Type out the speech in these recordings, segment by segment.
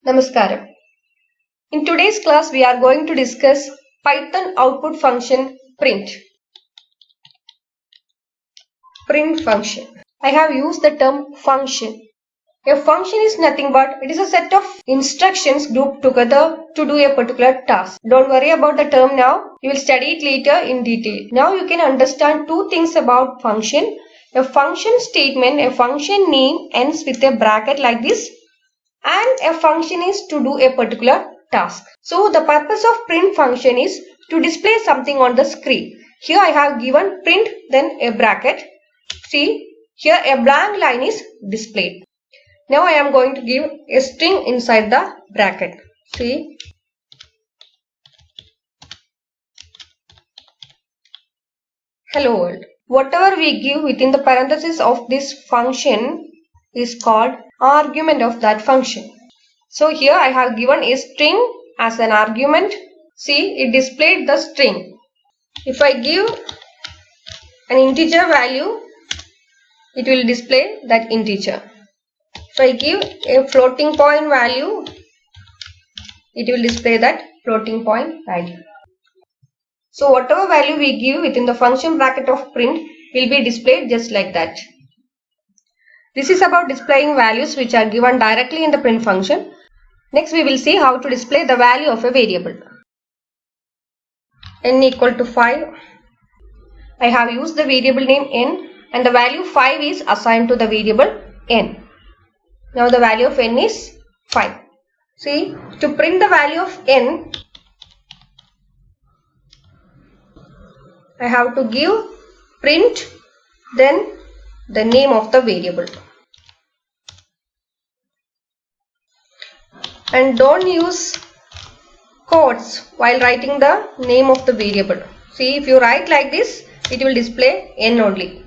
Namaskaram. In today's class, we are going to discuss Python output function print. Print function. I have used the term function. A function is nothing but it is a set of instructions grouped together to do a particular task. Don't worry about the term now. You will study it later in detail. Now you can understand two things about function. A function statement, a function name ends with a bracket like this, and a function is to do a particular task. So the purpose of print function is to display something on the screen. Here I have given print then a bracket. See, here a blank line is displayed. Now I am going to give a string inside the bracket. See, hello world. Whatever we give within the parenthesis of this function is called argument of that function. So here I have given a string as an argument. See, it displayed the string. If I give an integer value, it will display that integer. If I give a floating point value, it will display that floating point value. So whatever value we give within the function bracket of print will be displayed just like that. This is about displaying values which are given directly in the print function. Next we will see how to display the value of a variable. N equal to 5. I have used the variable name n and the value 5 is assigned to the variable n. Now the value of n is 5. See, to print the value of n, I have to give print then the name of the variable. And don't use quotes while writing the name of the variable. See, if you write like this, it will display n only.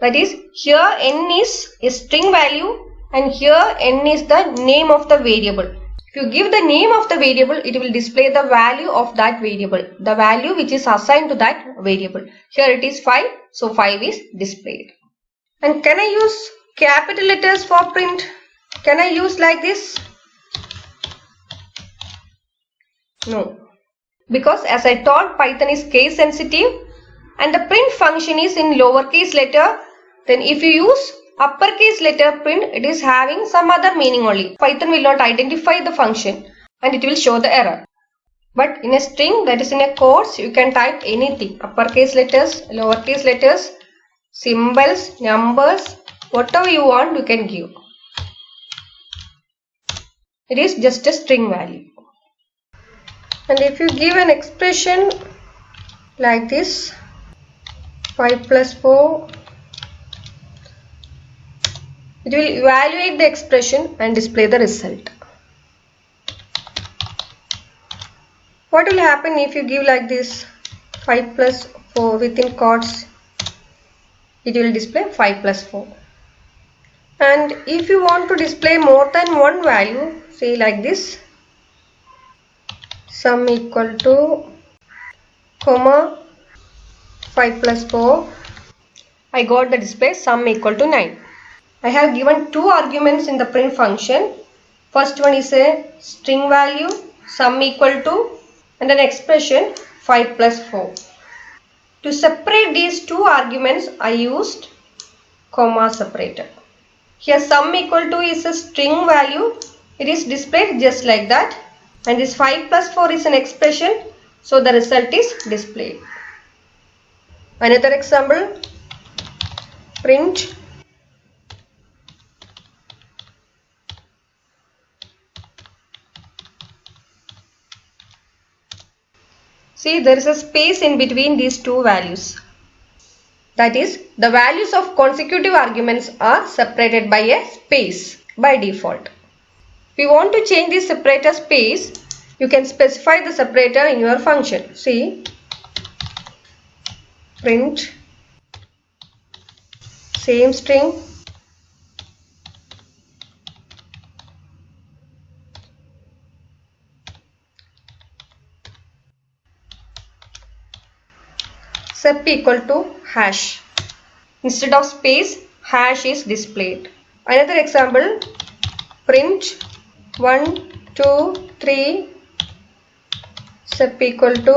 That is, here n is a string value and here n is the name of the variable. If you give the name of the variable, it will display the value of that variable, the value which is assigned to that variable. Here it is 5, so 5 is displayed. And can I use capital letters for print? Can I use like this? No. Because as I told, Python is case sensitive and the print function is in lowercase letter. Then if you use uppercase letter print, it is having some other meaning only. Python will not identify the function and it will show the error. But in a string, that is in a quotes, you can type anything. Uppercase letters, lowercase letters, symbols, numbers, whatever you want you can give. It is just a string value. And if you give an expression like this, 5 plus 4, it will evaluate the expression and display the result. What will happen if you give like this 5 plus 4 within quotes? It will display 5 plus 4. And if you want to display more than one value, say like this, sum equal to comma 5 plus 4, I got the display sum equal to 9. I have given two arguments in the print function. First one is a string value sum equal to and an expression 5 plus 4. To separate these two arguments, I used comma separator. Here sum equal to is a string value. It is displayed just like that. And this 5 plus 4 is an expression. So the result is displayed. Another example, print see, there is a space in between these two values. That is, the values of consecutive arguments are separated by a space by default. If you want to change the separator space, you can specify the separator in your function. See, print same string sep equal to hash. Instead of space, hash is displayed. Another example, print 1, 2, 3 sep equal to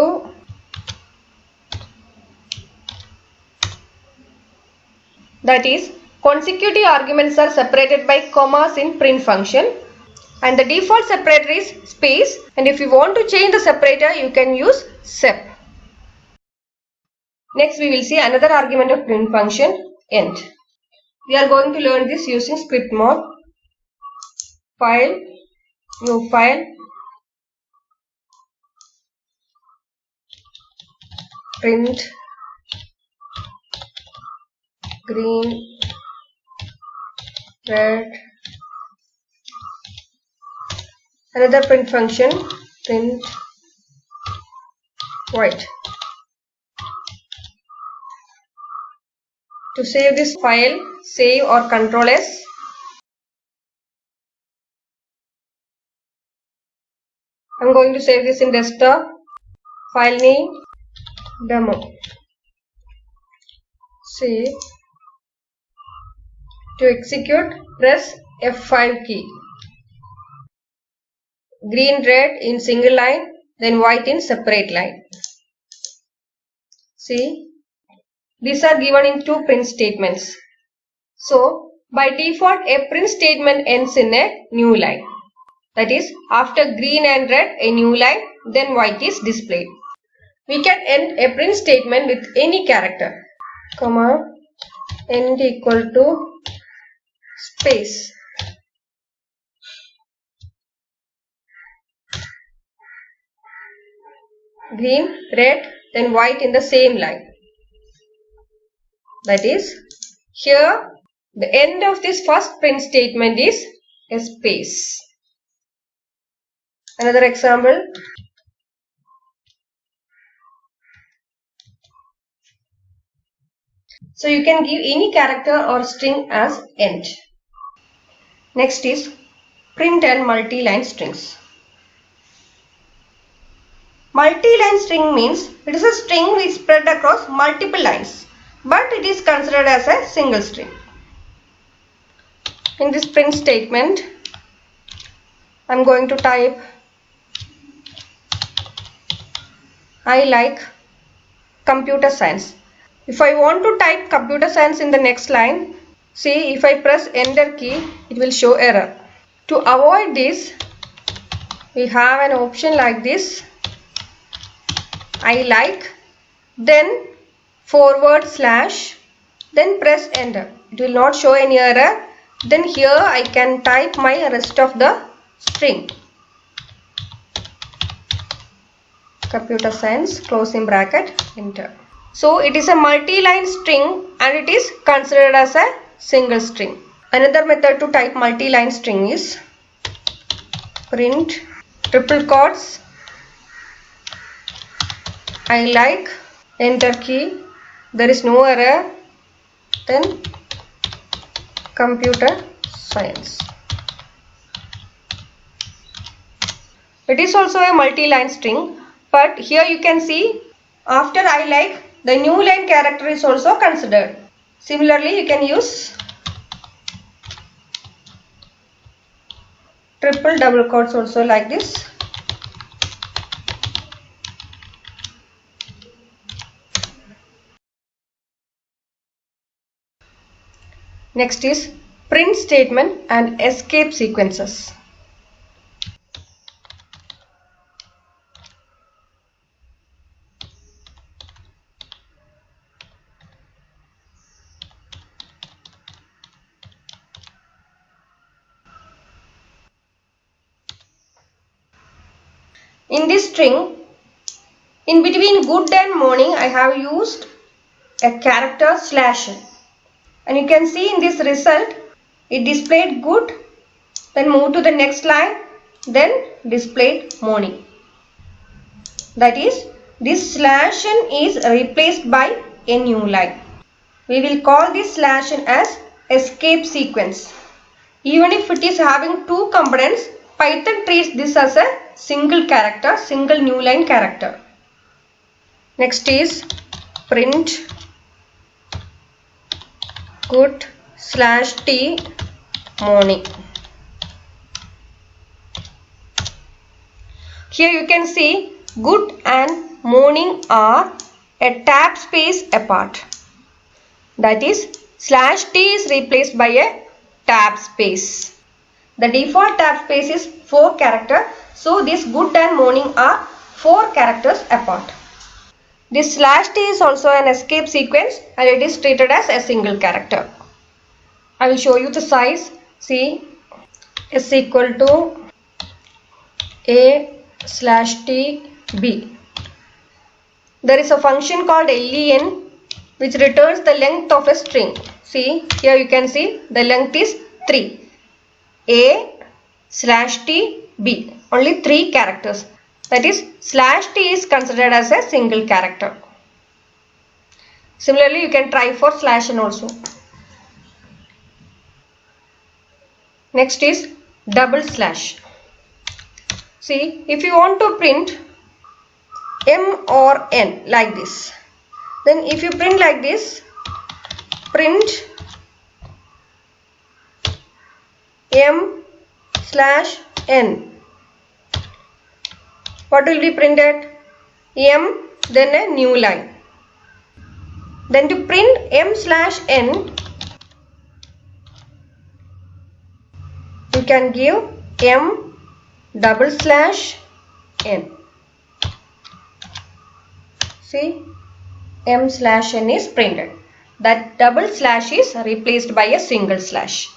that is consecutive arguments are separated by commas in print function and the default separator is space, and if you want to change the separator you can use sep. Next we will see another argument of print function end. We are going to learn this using script mode. File, new file, print green, red, another print function print white. To save this file, save or Ctrl S. I am going to save this in desktop. File name demo. Save. To execute, press F5 key. Green, red in single line, then white in separate line. See, these are given in two print statements. So, by default, a print statement ends in a new line. That is, after green and red, a new line, then white is displayed. We can end a print statement with any character, comma, end equal to space. Green, red, then white in the same line. That is, here the end of this first print statement is a space. Another example. So you can give any character or string as end. Next is print and multi-line strings. Multi-line string means it is a string which is spread across multiple lines, but it is considered as a single string. In this print statement, I am going to type I like computer science. If I want to type computer science in the next line, see, if I press enter key, it will show error. To avoid this, we have an option like this, I like, then forward slash, then press enter. It will not show any error. Then here I can type my rest of the string. Computer science, closing bracket, enter. So it is a multi-line string and it is considered as a single string. Another method to type multi-line string is print triple quotes I like, enter key, there is no error, then computer science. It is also a multi-line string, but here you can see after I like, the new line character is also considered. Similarly, you can use triple double quotes also like this. Next is print statement and escape sequences. In this string, in between good and morning, I have used a character slash. And you can see in this result, it displayed good, then move to the next line, then displayed morning. That is, this slash n is replaced by a new line. We will call this slash n as escape sequence. Even if it is having two components, Python treats this as a single character, single new line character. Next is print good slash t morning. Here you can see good and morning are a tab space apart. That is /t is replaced by a tab space. The default tab space is 4 characters. So this good and morning are 4 characters apart. This /t is also an escape sequence and it is treated as a single character. I will show you the size. See, is equal to a/t_b. There is a function called len which returns the length of a string. See, here you can see the length is 3. a/t_b. Only 3 characters. That is /t is considered as a single character. Similarly, you can try for /n also. Next is double slash. See, if you want to print m or n like this, then if you print like this, print m/n. What will be printed? M, then a new line. Then to print m/n, you can give m/n. See, m/n is printed. That double slash is replaced by a single slash.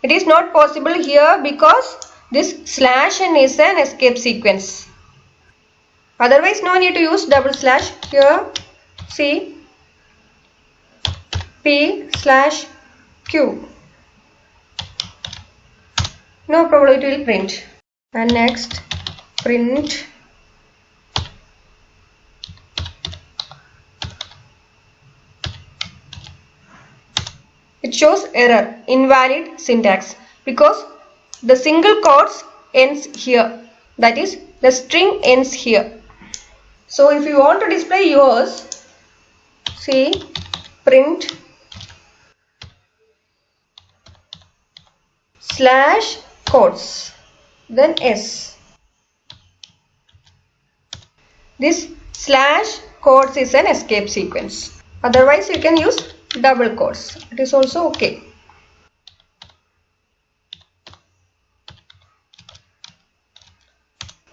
It is not possible here because this /n is an escape sequence. Otherwise, no need to use double slash. Here, see, p/q. No problem, it will print. And next, print it shows error, invalid syntax, because the single quotes ends here. That is, the string ends here. So if you want to display yours, see, print /quotes, then s. This /quotes is an escape sequence. Otherwise, you can use double quotes. It is also okay.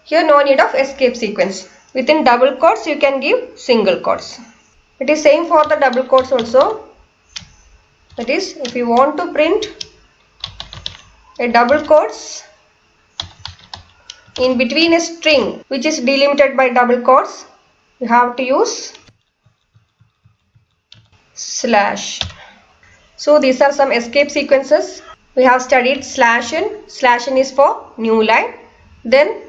Here no need of escape sequence. Within double quotes you can give single quotes. It is same for the double quotes also. That is, if you want to print a double quotes in between a string which is delimited by double quotes, you have to use slash. So these are some escape sequences. We have studied /n. /n is for new line. Then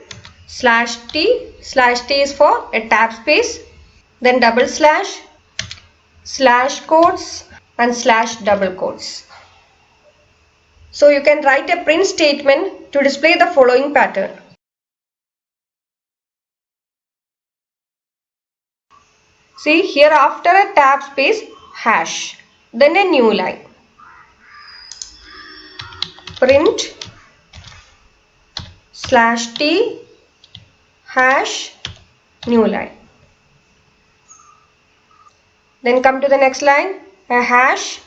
/t. /t is for a tab space. Then double slash, /quotes and /double quotes. So you can write a print statement to display the following pattern. See, here after a tab space, hash, then a new line. Print /t hash new line. Then come to the next line, a hash,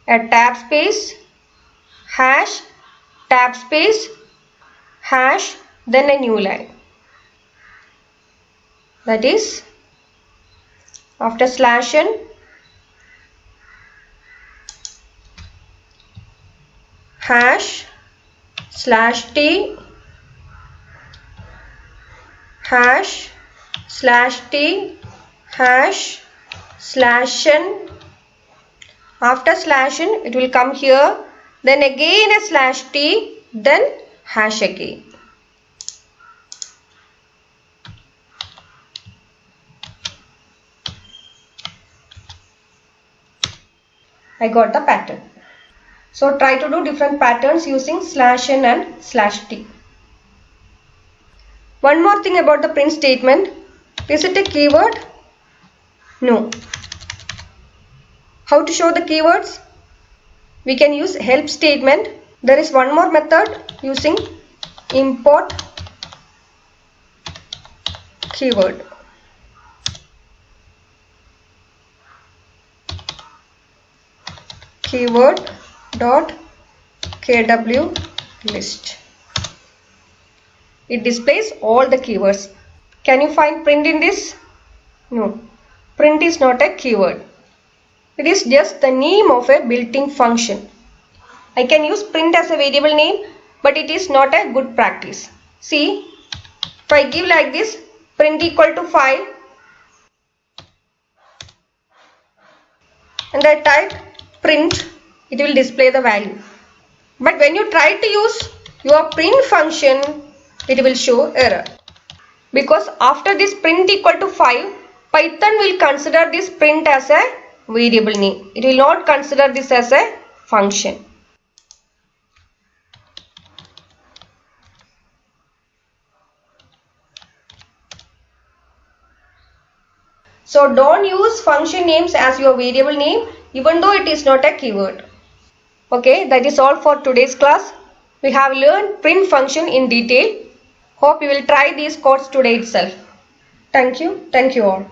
a tab space, hash, tab space, hash, then a new line. That is, after /n, hash, /t, hash, /t, hash, /n. After /n, it will come here, then again a /t, then hash again. I got the pattern. So try to do different patterns using /n and /t. One more thing about the print statement. Is it a keyword? No. How to show the keywords? We can use help statement. There is one more method using import keyword. Keyword dot kw list. It displays all the keywords. Can you find print in this? No. Print is not a keyword. It is just the name of a built-in function. I can use print as a variable name, but it is not a good practice. See, if I give like this, print equal to 5, and I type print, it will display the value. But when you try to use your print function, it will show error. Because after this print equal to 5, Python will consider this print as a variable name. It will not consider this as a function. So don't use function names as your variable name even though it is not a keyword. Okay, that is all for today's class. We have learned print function in detail. Hope you will try these codes today itself. Thank you. Thank you all.